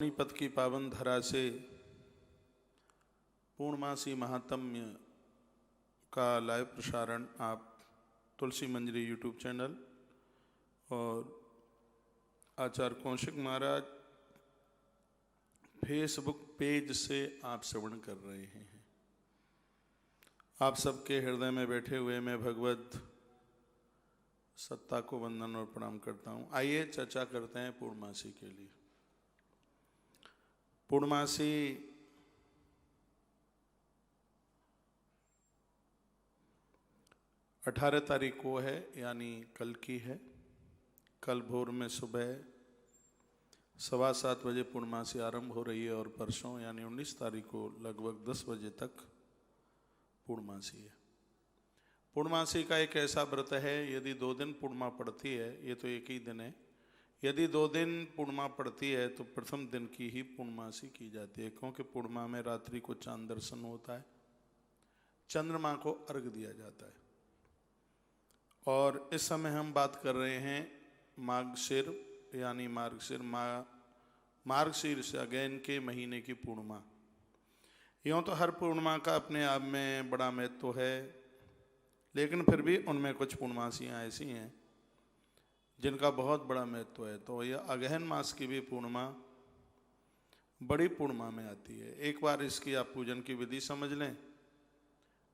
पानीपत की पावन धरा से पूर्णमासी महात्म्य का लाइव प्रसारण आप तुलसी मंजरी यूट्यूब चैनल और आचार्य कौशिक महाराज फेसबुक पेज से आप श्रवण कर रहे हैं। आप सबके हृदय में बैठे हुए मैं भगवत सत्ता को वंदन और प्रणाम करता हूँ। आइए चर्चा करते हैं पूर्णमासी के लिए। पूर्णमासी अठारह तारीख को है, यानी कल की है। कल भोर में सुबह 7:15 बजे पूर्णमासी आरंभ हो रही है और परसों यानी 19 तारीख को लगभग 10 बजे तक पूर्णमासी है। पूर्णमासी का एक ऐसा व्रत है, यदि 2 दिन पूर्णिमा पड़ती है, ये तो एक ही दिन है, यदि 2 दिन पूर्णिमा पड़ती है तो प्रथम दिन की ही पूर्णमासी की जाती है, क्योंकि पूर्णिमा में रात्रि को चांद दर्शन होता है, चंद्रमा को अर्घ दिया जाता है। और इस समय हम बात कर रहे हैं मार्गशीर यानी मार्गशीर्ष अगैन के महीने की पूर्णिमा। यूँ तो हर पूर्णिमा का अपने आप में बड़ा महत्व है, लेकिन फिर भी उनमें कुछ पूर्णमासियाँ ऐसी हैं जिनका बहुत बड़ा महत्व है। तो यह अगहन मास की भी पूर्णिमा बड़ी पूर्णिमा में आती है। एक बार इसकी आप पूजन की विधि समझ लें,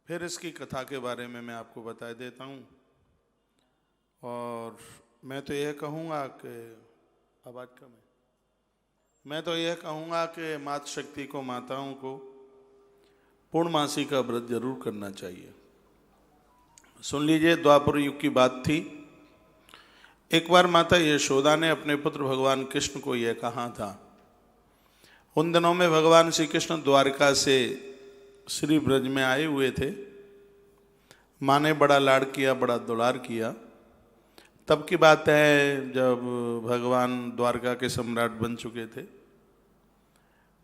फिर इसकी कथा के बारे में मैं आपको बता देता हूँ। और मैं तो यह कहूँगा कि आवाज़ कम है, मैं तो यह कहूँगा कि मातृ शक्ति को, माताओं को पूर्णमासी का व्रत जरूर करना चाहिए। सुन लीजिए, द्वापर युग की बात थी। एक बार माता यशोदा ने अपने पुत्र भगवान कृष्ण को यह कहा था। उन दिनों में भगवान श्री कृष्ण द्वारका से श्री ब्रज में आए हुए थे। माँ ने बड़ा लाड़ किया, बड़ा दुलार किया। तब की बात है जब भगवान द्वारका के सम्राट बन चुके थे।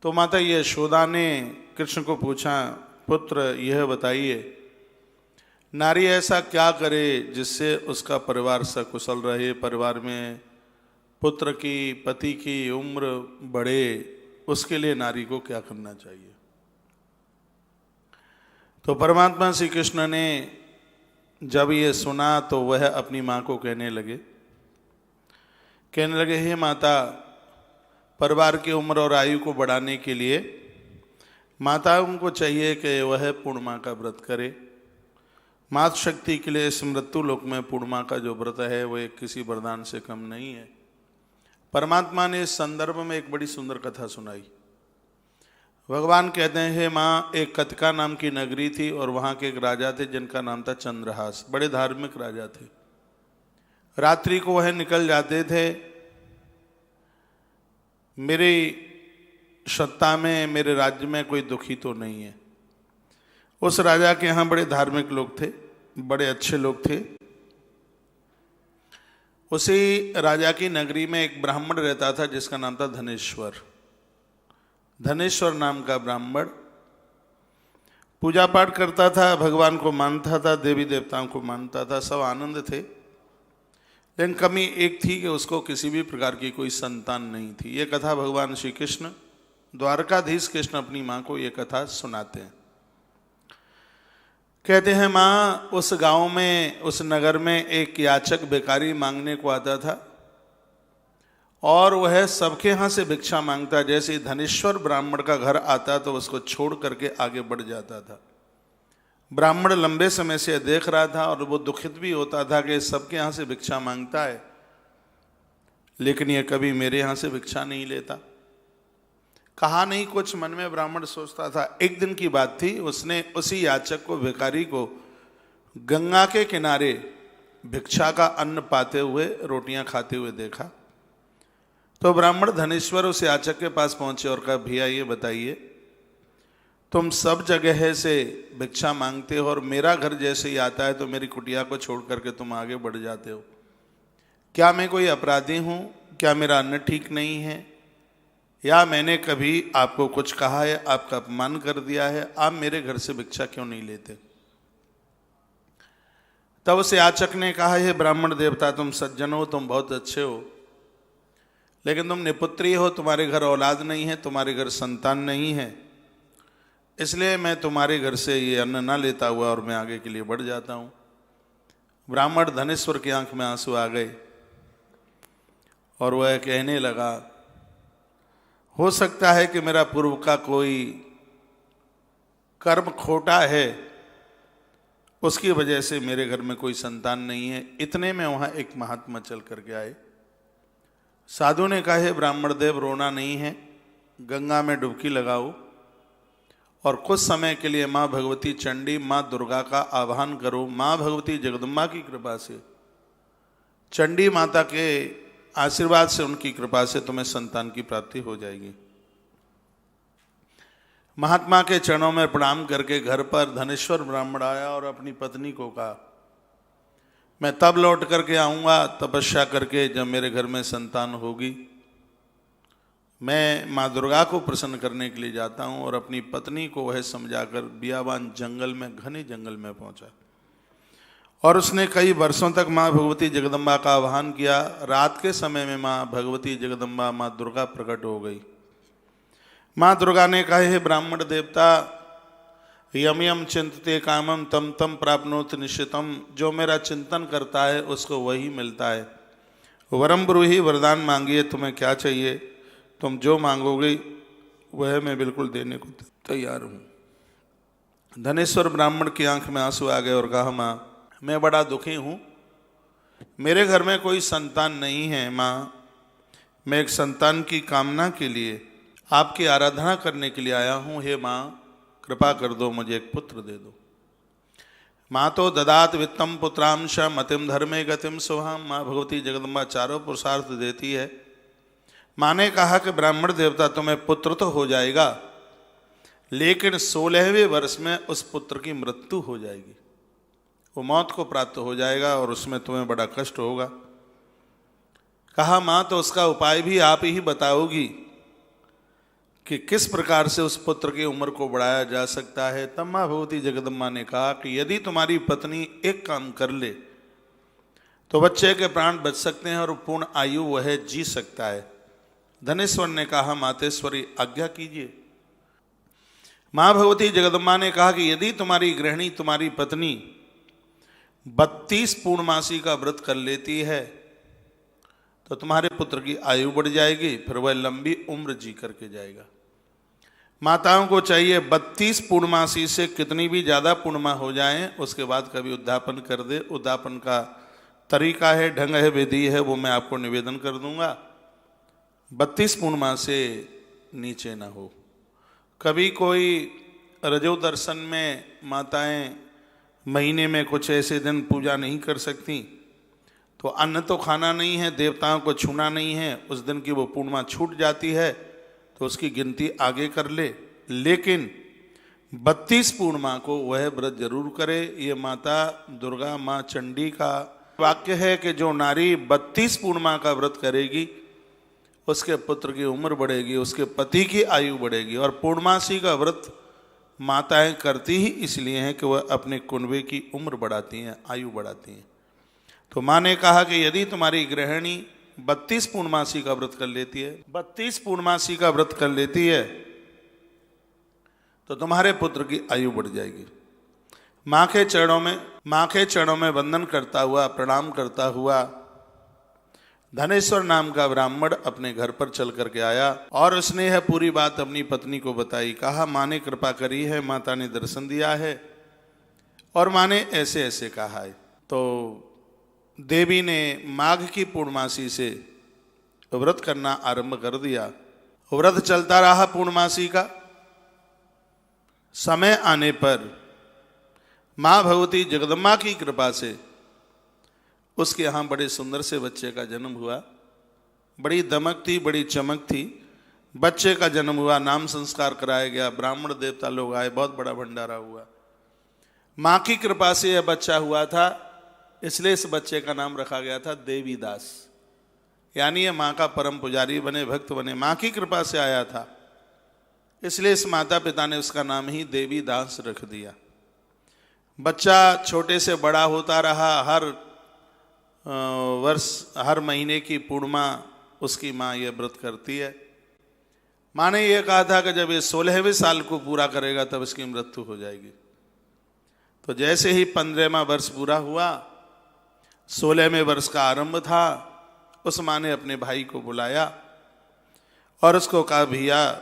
तो माता यशोदा ने कृष्ण को पूछा, पुत्र यह बताइए, नारी ऐसा क्या करे जिससे उसका परिवार सकुशल रहे, परिवार में पुत्र की, पति की उम्र बढ़े, उसके लिए नारी को क्या करना चाहिए। तो परमात्मा श्री कृष्ण ने जब ये सुना तो वह अपनी माँ को कहने लगे, हे माता, परिवार की उम्र और आयु को बढ़ाने के लिए माताओं को चाहिए कि वह पूर्णिमा का व्रत करे। मातृ शक्ति के लिए इस मृत्यु लोक में पूर्णिमा का जो व्रत है वो एक किसी वरदान से कम नहीं है। परमात्मा ने इस संदर्भ में एक बड़ी सुंदर कथा सुनाई। भगवान कहते हैं, हे माँ, एक कतिका नाम की नगरी थी और वहाँ के एक राजा थे जिनका नाम था चंद्रहास। बड़े धार्मिक राजा थे। रात्रि को वह निकल जाते थे। मेरी सत्ता में, मेरे राज्य में कोई दुखी तो नहीं है। उस राजा के यहाँ बड़े धार्मिक लोग थे, बड़े अच्छे लोग थे। उसी राजा की नगरी में एक ब्राह्मण रहता था जिसका नाम था धनेश्वर। धनेश्वर नाम का ब्राह्मण पूजा पाठ करता था, भगवान को मानता था, देवी देवताओं को मानता था, सब आनंद थे। लेकिन कमी एक थी कि उसको किसी भी प्रकार की कोई संतान नहीं थी। ये कथा भगवान श्री कृष्ण, द्वारकाधीश कृष्ण अपनी माँ को ये कथा सुनाते हैं। कहते हैं, माँ, उस गांव में, उस नगर में एक याचक भिखारी मांगने को आता था और वह सबके यहाँ से भिक्षा मांगता। जैसे धनेश्वर ब्राह्मण का घर आता तो उसको छोड़ करके आगे बढ़ जाता था। ब्राह्मण लंबे समय से देख रहा था और वो दुखित भी होता था कि सबके यहाँ से भिक्षा मांगता है, लेकिन ये कभी मेरे यहाँ से भिक्षा नहीं लेता। कहा नहीं कुछ, मन में ब्राह्मण सोचता था। एक दिन की बात थी, उसने उसी याचक को, भिखारी को, गंगा के किनारे भिक्षा का अन्न पाते हुए, रोटियां खाते हुए देखा। तो ब्राह्मण धनेश्वर उस याचक के पास पहुंचे और कहा, भैया ये बताइए, तुम सब जगह से भिक्षा मांगते हो और मेरा घर जैसे ही आता है तो मेरी कुटिया को छोड़ करके तुम आगे बढ़ जाते हो। क्या मैं कोई अपराधी हूँ? क्या मेरा अन्न ठीक नहीं है? या मैंने कभी आपको कुछ कहा है, आपका अपमान कर दिया है? आप मेरे घर से भिक्षा क्यों नहीं लेते? तब उस याचक ने कहा, हे ब्राह्मण देवता, तुम सज्जन हो, तुम बहुत अच्छे हो, लेकिन तुम निपुत्री हो, तुम्हारे घर औलाद नहीं है, तुम्हारे घर संतान नहीं है, इसलिए मैं तुम्हारे घर से ये अन्न ना लेता हुआ और मैं आगे के लिए बढ़ जाता हूँ। ब्राह्मण धनेश्वर की आंख में आंसू आ गए और वह कहने लगा, हो सकता है कि मेरा पूर्व का कोई कर्म खोटा है, उसकी वजह से मेरे घर में कोई संतान नहीं है। इतने में वहाँ एक महात्मा चल करके आए। साधु ने कहा, हे ब्राह्मण देव, रोना नहीं है, गंगा में डुबकी लगाओ और कुछ समय के लिए माँ भगवती चंडी, माँ दुर्गा का आह्वान करो। माँ भगवती जगदम्बा की कृपा से, चंडी माता के आशीर्वाद से, उनकी कृपा से तुम्हें संतान की प्राप्ति हो जाएगी। महात्मा के चरणों में प्रणाम करके घर पर धनेश्वर ब्राह्मण आया और अपनी पत्नी को कहा, मैं तब लौट करके आऊँगा तपस्या करके जब मेरे घर में संतान होगी। मैं माँ दुर्गा को प्रसन्न करने के लिए जाता हूँ। और अपनी पत्नी को वह समझाकर बियाबान जंगल में, घने जंगल में पहुँचा और उसने कई वर्षों तक माँ भगवती जगदम्बा का आह्वान किया। रात के समय में माँ भगवती जगदम्बा, माँ दुर्गा प्रकट हो गई। माँ दुर्गा ने कहा, हे ब्राह्मण देवता, यम यम चिंतते कामम तम तम प्राप्नोत निश्चितम। जो मेरा चिंतन करता है उसको वही मिलता है। वरम ब्रूहि, वरदान मांगिए, तुम्हें क्या चाहिए, तुम जो मांगोगे वह मैं बिल्कुल देने को तैयार हूँ। धनेश्वर ब्राह्मण की आंख में आंसू आ गए और कहा, माँ मैं बड़ा दुखी हूँ, मेरे घर में कोई संतान नहीं है। माँ, मैं एक संतान की कामना के लिए आपकी आराधना करने के लिए आया हूँ। हे माँ, कृपा कर दो, मुझे एक पुत्र दे दो। माँ तो ददात वित्तम पुत्रांश मतिम धर्मे गतिम शुभाम। माँ भगवती जगदम्बा चारों पुरुषार्थ देती है। माँ ने कहा कि ब्राह्मण देवता, तुम्हें पुत्र तो हो जाएगा, लेकिन 16वें वर्ष में उस पुत्र की मृत्यु हो जाएगी, वो मौत को प्राप्त हो जाएगा और उसमें तुम्हें बड़ा कष्ट होगा। कहा, माँ तो उसका उपाय भी आप ही बताओगी कि किस प्रकार से उस पुत्र की उम्र को बढ़ाया जा सकता है। तब माँ भगवती जगदम्बा ने कहा कि यदि तुम्हारी पत्नी एक काम कर ले तो बच्चे के प्राण बच सकते हैं और पूर्ण आयु वह जी सकता है। धनेश्वर ने कहा, मातेश्वरी आज्ञा कीजिए। माँ भगवती जगदम्बा ने कहा कि यदि तुम्हारी गृहिणी, तुम्हारी पत्नी 32 पूर्णमासी का व्रत कर लेती है तो तुम्हारे पुत्र की आयु बढ़ जाएगी, फिर वह लंबी उम्र जी करके जाएगा। माताओं को चाहिए 32 पूर्णमासी से कितनी भी ज़्यादा पूर्णिमा हो जाएं, उसके बाद कभी उद्यापन कर दे। उद्यापन का तरीका है, ढंग है, विधि है, वो मैं आपको निवेदन कर दूंगा। 32 पूर्णिमा से नीचे ना हो। कभी कोई रजो दर्शन में माताएं महीने में कुछ ऐसे दिन पूजा नहीं कर सकती, तो अन्न तो खाना नहीं है, देवताओं को छूना नहीं है, उस दिन की वो पूर्णिमा छूट जाती है तो उसकी गिनती आगे कर ले। लेकिन 32 पूर्णिमा को वह व्रत जरूर करे। ये माता दुर्गा, माँ चंडी का वाक्य है कि जो नारी 32 पूर्णिमा का व्रत करेगी उसके पुत्र की उम्र बढ़ेगी, उसके पति की आयु बढ़ेगी। और पूर्णमासी का व्रत माताएं करती ही इसलिए हैं कि वह अपने कुनबे की उम्र बढ़ाती हैं, आयु बढ़ाती हैं। तो माँ ने कहा कि यदि तुम्हारी गृहिणी 32 पूर्णमासी का व्रत कर लेती है, 32 पूर्णमासी का व्रत कर लेती है तो तुम्हारे पुत्र की आयु बढ़ जाएगी। माँ के चरणों में वंदन करता हुआ, प्रणाम करता हुआ धनेश्वर नाम का ब्राह्मण अपने घर पर चल करके आया और उसने यह पूरी बात अपनी पत्नी को बताई। कहा, माँ ने कृपा करी है, माता ने दर्शन दिया है और माँ ने ऐसे ऐसे कहा है। तो देवी ने माघ की पूर्णमासी से व्रत करना आरंभ कर दिया। व्रत चलता रहा पूर्णमासी का। समय आने पर माँ भगवती जगदम्बा की कृपा से उसके यहाँ बड़े सुंदर से बच्चे का जन्म हुआ। बड़ी दमक थी, बड़ी चमक थी। बच्चे का जन्म हुआ, नाम संस्कार कराया गया, ब्राह्मण देवता लोग आए, बहुत बड़ा भंडारा हुआ। माँ की कृपा से यह बच्चा हुआ था, इसलिए इस बच्चे का नाम रखा गया था देवीदास। यानी ये माँ का परम पुजारी बने, भक्त बने, माँ की कृपा से आया था, इसलिए इस माता पिता ने उसका नाम ही देवीदास रख दिया। बच्चा छोटे से बड़ा होता रहा। हर वर्ष, हर महीने की पूर्णिमा उसकी माँ ये व्रत करती है। माँ ने यह कहा था कि जब ये 16वें साल को पूरा करेगा तब इसकी मृत्यु हो जाएगी। तो जैसे ही 15वां वर्ष पूरा हुआ, 16वें वर्ष का आरंभ था, उस माँ ने अपने भाई को बुलाया और उसको कहा, भैया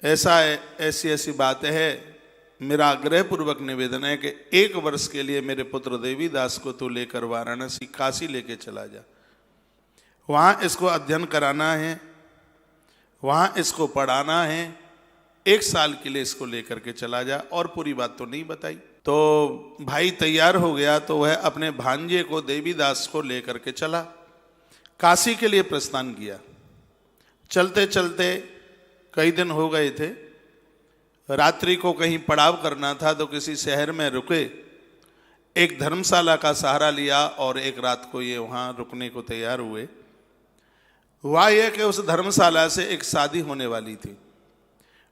ऐसी ऐसी बात है, मेरा आग्रह पूर्वक निवेदन है कि 1 वर्ष के लिए मेरे पुत्र देवीदास को तो लेकर वाराणसी काशी लेके चला जा, वहाँ इसको अध्ययन कराना है, वहाँ इसको पढ़ाना है, 1 साल के लिए इसको लेकर के चला जा। और पूरी बात तो नहीं बताई। तो भाई तैयार हो गया, तो वह अपने भांजे को देवीदास को लेकर के चला, काशी के लिए प्रस्थान किया। चलते चलते कई दिन हो गए थे, रात्रि को कहीं पड़ाव करना था, तो किसी शहर में रुके, एक धर्मशाला का सहारा लिया और एक रात को ये वहाँ रुकने को तैयार हुए। हुआ यह कि उस धर्मशाला से एक शादी होने वाली थी,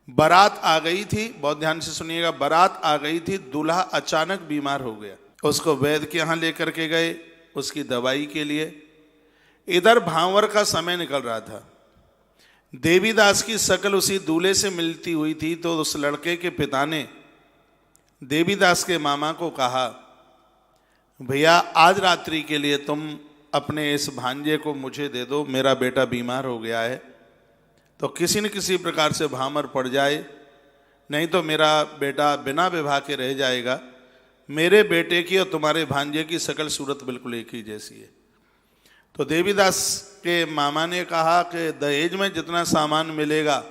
बारात आ गई थी। बहुत ध्यान से सुनिएगा, बारात आ गई थी, दूल्हा अचानक बीमार हो गया, उसको वैद्य के यहाँ लेकर के गए उसकी दवाई के लिए। इधर भांवर का समय निकल रहा था, देवीदास की शक्ल उसी दूल्हे से मिलती हुई थी। तो उस लड़के के पिता ने देवीदास के मामा को कहा, भैया आज रात्रि के लिए तुम अपने इस भांजे को मुझे दे दो, मेरा बेटा बीमार हो गया है, तो किसी न किसी प्रकार से भामर पड़ जाए, नहीं तो मेरा बेटा बिना विवाह के रह जाएगा। मेरे बेटे की और तुम्हारे भांजे की शक्ल सूरत बिल्कुल एक ही जैसी है। तो देवीदास के मामा ने कहा कि दहेज में जितना सामान मिलेगा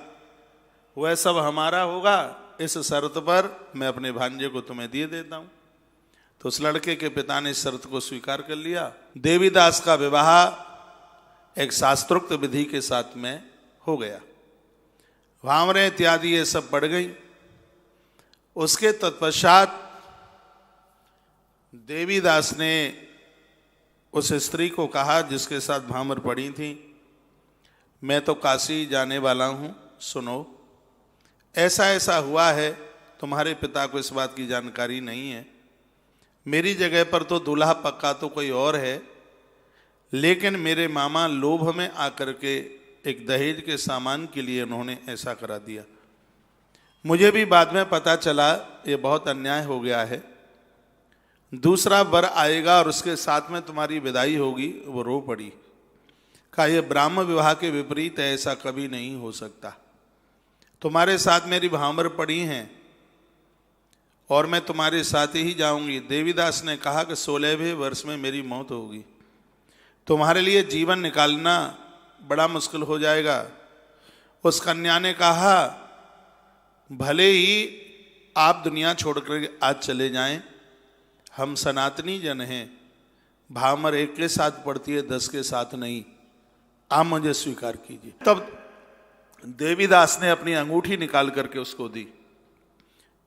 वह सब हमारा होगा, इस शर्त पर मैं अपने भांजे को तुम्हें दे देता हूँ। तो उस लड़के के पिता ने इस शर्त को स्वीकार कर लिया। देवीदास का विवाह एक शास्त्रोक्त विधि के साथ में हो गया, भांवरें इत्यादि ये सब बढ़ गई। उसके तत्पश्चात देवीदास ने उस स्त्री को कहा जिसके साथ भामर पड़ी थी, मैं तो काशी जाने वाला हूँ, सुनो ऐसा ऐसा हुआ है, तुम्हारे पिता को इस बात की जानकारी नहीं है, मेरी जगह पर तो दूल्हा पक्का तो कोई और है, लेकिन मेरे मामा लोभ में आकर के एक दहेज के सामान के लिए उन्होंने ऐसा करा दिया। मुझे भी बाद में पता चला ये बहुत अन्याय हो गया है, दूसरा वर आएगा और उसके साथ में तुम्हारी विदाई होगी। वो रो पड़ी, कहा यह ब्राह्म विवाह के विपरीत है, ऐसा कभी नहीं हो सकता, तुम्हारे साथ मेरी भामर पड़ी हैं और मैं तुम्हारे साथ ही जाऊंगी। देवीदास ने कहा कि 16वें वर्ष में मेरी मौत होगी, तुम्हारे लिए जीवन निकालना बड़ा मुश्किल हो जाएगा। उस कन्या ने कहा, भले ही आप दुनिया छोड़कर आज चले जाएं, हम सनातनी जन हैं, भामर 1 के साथ पड़ती है, 10 के साथ नहीं, आप मुझे स्वीकार कीजिए। तब देवीदास ने अपनी अंगूठी निकाल करके उसको दी,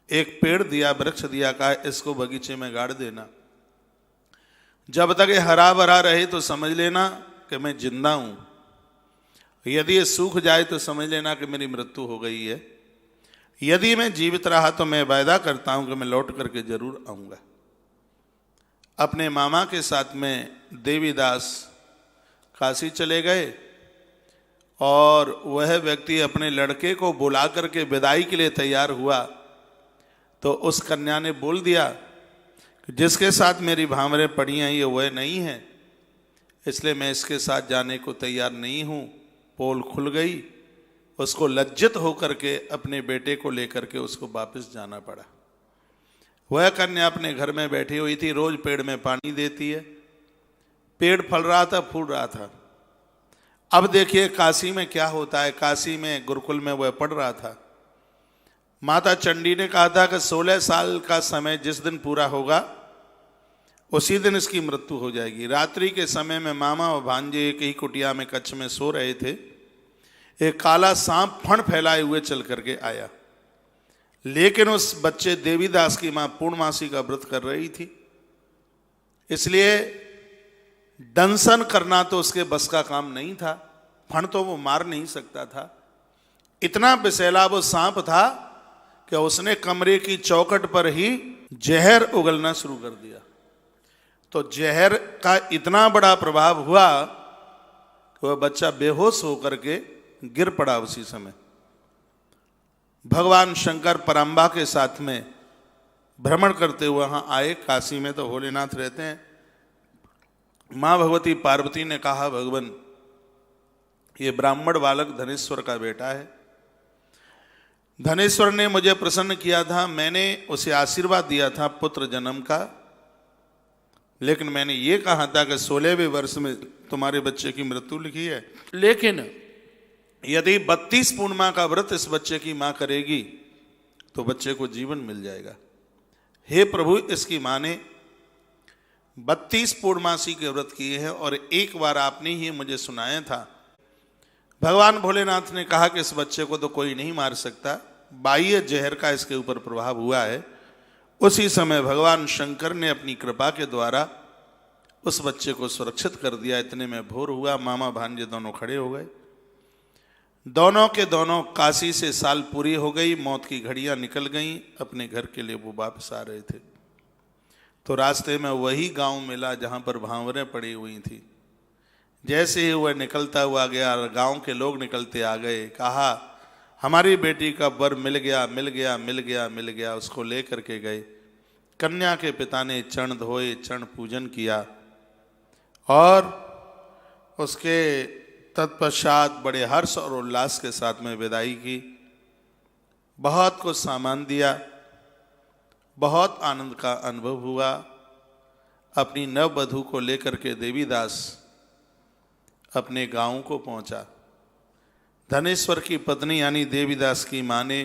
एक पेड़ दिया, वृक्ष दिया, कहा इसको बगीचे में गाड़ देना, जब तक ये हरा भरा रहे तो समझ लेना कि मैं जिंदा हूं, यदि ये सूख जाए तो समझ लेना कि मेरी मृत्यु हो गई है, यदि मैं जीवित रहा तो मैं वायदा करता हूं कि मैं लौट करके जरूर आऊंगा। अपने मामा के साथ में देवीदास काशी चले गए और वह व्यक्ति अपने लड़के को बुला करके विदाई के लिए तैयार हुआ, तो उस कन्या ने बोल दिया कि जिसके साथ मेरी भामरें पड़ी हैं ये वह नहीं है, इसलिए मैं इसके साथ जाने को तैयार नहीं हूँ। पोल खुल गई, उसको लज्जित होकर के अपने बेटे को लेकर के उसको वापस जाना पड़ा। वह कन्या अपने घर में बैठी हुई थी, रोज पेड़ में पानी देती है, पेड़ फल रहा था, फूल रहा था। अब देखिए काशी में क्या होता है, काशी में गुरुकुल में वह पढ़ रहा था। माता चंडी ने कहा था कि 16 साल का समय जिस दिन पूरा होगा उसी दिन इसकी मृत्यु हो जाएगी। रात्रि के समय में मामा और भांजे एक ही कुटिया में कक्ष में सो रहे थे, एक काला सांप फण फैलाए हुए चल करके आया, लेकिन उस बच्चे देवीदास की मां पूर्णमासी का व्रत कर रही थी, इसलिए दंशन करना तो उसके बस का काम नहीं था, फण तो वो मार नहीं सकता था। इतना विषैला वो सांप था कि उसने कमरे की चौखट पर ही जहर उगलना शुरू कर दिया। तो जहर का इतना बड़ा प्रभाव हुआ, तो वह बच्चा बेहोश होकर के गिर पड़ा उसी समय। भगवान शंकर पराम्बा के साथ में भ्रमण करते हुए वहाँ आए। काशी में तो भोलेनाथ रहते हैं। माँ भगवती पार्वती ने कहा, भगवान ये ब्राह्मण बालक धनेश्वर का बेटा है। धनेश्वर ने मुझे प्रसन्न किया था, मैंने उसे आशीर्वाद दिया था पुत्र जन्म का, लेकिन मैंने ये कहा था कि 16वें वर्ष में तुम्हारे बच्चे की मृत्यु लिखी है, लेकिन यदि 32 पूर्णिमा का व्रत इस बच्चे की माँ करेगी तो बच्चे को जीवन मिल जाएगा। हे प्रभु, इसकी माँ ने 32 पूर्णमासी के व्रत किए हैं और एक बार आपने ही मुझे सुनाया था। भगवान भोलेनाथ ने कहा कि इस बच्चे को तो कोई नहीं मार सकता, बाह्य जहर का इसके ऊपर प्रभाव हुआ है। उसी समय भगवान शंकर ने अपनी कृपा के द्वारा उस बच्चे को सुरक्षित कर दिया। इतने में भोर हुआ, मामा भांजे दोनों खड़े हो गए। दोनों के दोनों काशी से साल पूरी हो गई, मौत की घड़ियां निकल गईं, अपने घर के लिए वो वापस आ रहे थे। तो रास्ते में वही गांव मिला जहां पर भांवरें पड़ी हुई थी। जैसे ही वह निकलता हुआ गया, गांव के लोग निकलते आ गए, कहा हमारी बेटी का वर मिल गया, मिल गया, मिल गया, मिल गया। उसको लेकर के गए। कन्या के पिता ने चरण धोए, चरण पूजन किया और उसके तत्पश्चात बड़े हर्ष और उल्लास के साथ में विदाई की। बहुत कुछ सामान दिया, बहुत आनंद का अनुभव हुआ। अपनी नववधू को लेकर के देवीदास अपने गांव को पहुंचा। धनेश्वर की पत्नी यानी देवीदास की मां ने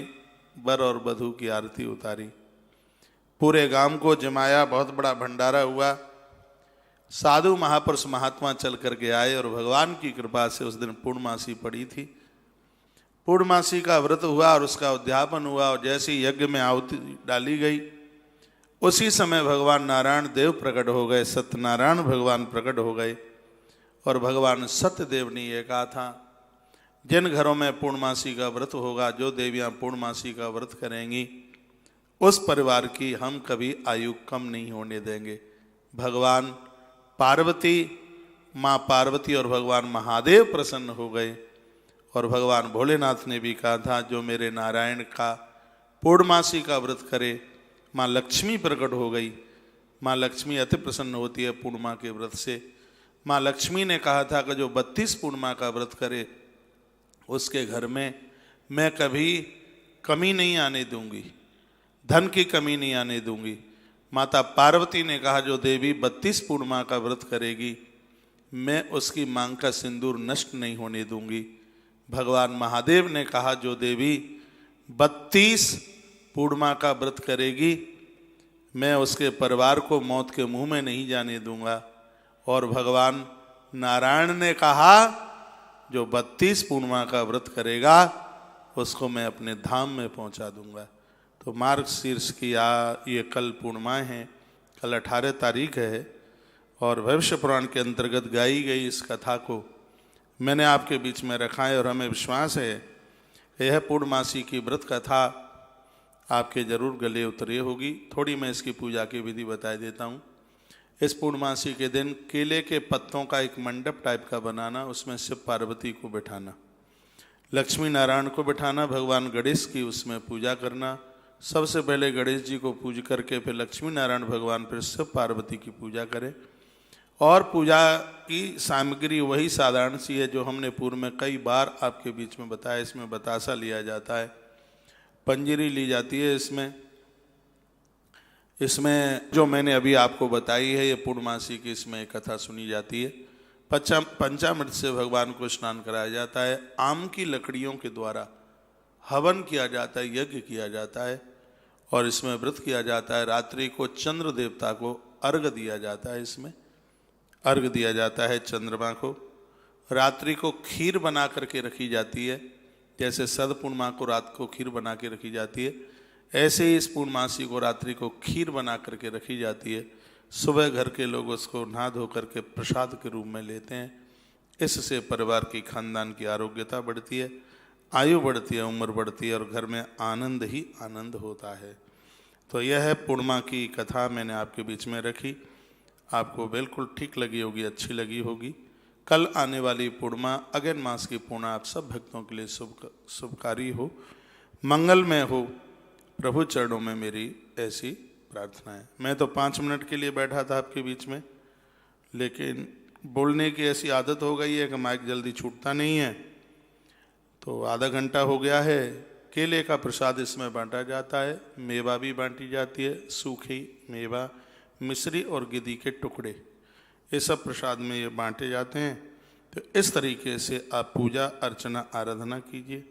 वर और वधू की आरती उतारी, पूरे गांव को जमाया, बहुत बड़ा भंडारा हुआ। साधु महापुरुष महात्मा चल करके आए और भगवान की कृपा से उस दिन पूर्णमासी पड़ी थी। पूर्णमासी का व्रत हुआ और उसका उद्यापन हुआ और जैसे यज्ञ में आहुति डाली गई, उसी समय भगवान नारायण देव प्रकट हो गए। सत्यनारायण भगवान प्रकट हो गए और भगवान सत्यदेव ने यह कहा था, जिन घरों में पूर्णमासी का व्रत होगा, जो देवियां पूर्णमासी का व्रत करेंगी, उस परिवार की हम कभी आयु कम नहीं होने देंगे। भगवान पार्वती, माँ पार्वती और भगवान महादेव प्रसन्न हो गए और भगवान भोलेनाथ ने भी कहा था, जो मेरे नारायण का पूर्णमासी का व्रत करे, माँ लक्ष्मी प्रकट हो गई। माँ लक्ष्मी अति प्रसन्न होती है पूर्णिमा के व्रत से। माँ लक्ष्मी ने कहा था कि जो 32 पूर्णिमा का व्रत करे उसके घर में मैं कभी कमी नहीं आने दूंगी, धन की कमी नहीं आने दूंगी। माता पार्वती ने कहा, जो देवी 32 पूर्णिमा का व्रत करेगी मैं उसकी मांग का सिंदूर नष्ट नहीं होने दूंगी। भगवान महादेव ने कहा, जो देवी 32 पूर्णिमा का व्रत करेगी मैं उसके परिवार को मौत के मुंह में नहीं जाने दूंगा। और भगवान नारायण ने कहा, जो 32 पूर्णिमा का व्रत करेगा उसको मैं अपने धाम में पहुंचा दूंगा। तो मार्ग शीर्ष की ये कल पूर्णिमाएँ हैं, कल 18 तारीख है और भविष्य पुराण के अंतर्गत गाई गई इस कथा को मैंने आपके बीच में रखा है और हमें विश्वास है यह पूर्णमासी की व्रत कथा आपके जरूर गले उतरी होगी। थोड़ी मैं इसकी पूजा की विधि बता देता हूँ। इस पूर्णमासी के दिन केले के पत्तों का एक मंडप टाइप का बनाना, उसमें शिव पार्वती को बिठाना, लक्ष्मी नारायण को बिठाना, भगवान गणेश की उसमें पूजा करना। सबसे पहले गणेश जी को पूज करके फिर लक्ष्मी नारायण भगवान, फिर शिव पार्वती की पूजा करें। और पूजा की सामग्री वही साधारण सी है जो हमने पूर्व में कई बार आपके बीच में बताया। इसमें बतासा लिया जाता है, पंजीरी ली जाती है। इसमें जो मैंने अभी आपको बताई है ये पूर्णमासी की इसमें कथा सुनी जाती है। पंचामृत से भगवान को स्नान कराया जाता है। आम की लकड़ियों के द्वारा हवन किया जाता है, यज्ञ किया जाता है और इसमें व्रत किया जाता है। रात्रि को चंद्र देवता को अर्घ दिया जाता है। इसमें अर्घ दिया जाता है चंद्रमा को। रात्रि को खीर बना करके रखी जाती है, जैसे सद पूर्णिमा को रात को खीर बना के रखी जाती है, ऐसे ही इस पूर्णमासी को रात्रि को खीर बना करके रखी जाती है। सुबह घर के लोग उसको नहा धो करके प्रसाद के रूप में लेते हैं। इससे परिवार की, खानदान की आरोग्यता बढ़ती है, आयु बढ़ती है, उम्र बढ़ती है और घर में आनंद ही आनंद होता है। तो यह है पूर्णिमा की कथा मैंने आपके बीच में रखी। आपको बिल्कुल ठीक लगी होगी, अच्छी लगी होगी। कल आने वाली पूर्णिमा अगन मास की पूर्णिमा आप सब भक्तों के लिए शुभकारी हो, मंगलमय हो। प्रभु चरणों में मेरी ऐसी प्रार्थना है। मैं तो 5 मिनट के लिए बैठा था आपके बीच में, लेकिन बोलने की ऐसी आदत हो गई है कि माइक जल्दी छूटता नहीं है, तो आधा घंटा हो गया है। केले का प्रसाद इसमें बांटा जाता है, मेवा भी बांटी जाती है, सूखी मेवा, मिश्री और गिद्दी के टुकड़े, ये सब प्रसाद में ये बांटे जाते हैं। तो इस तरीके से आप पूजा अर्चना आराधना कीजिए।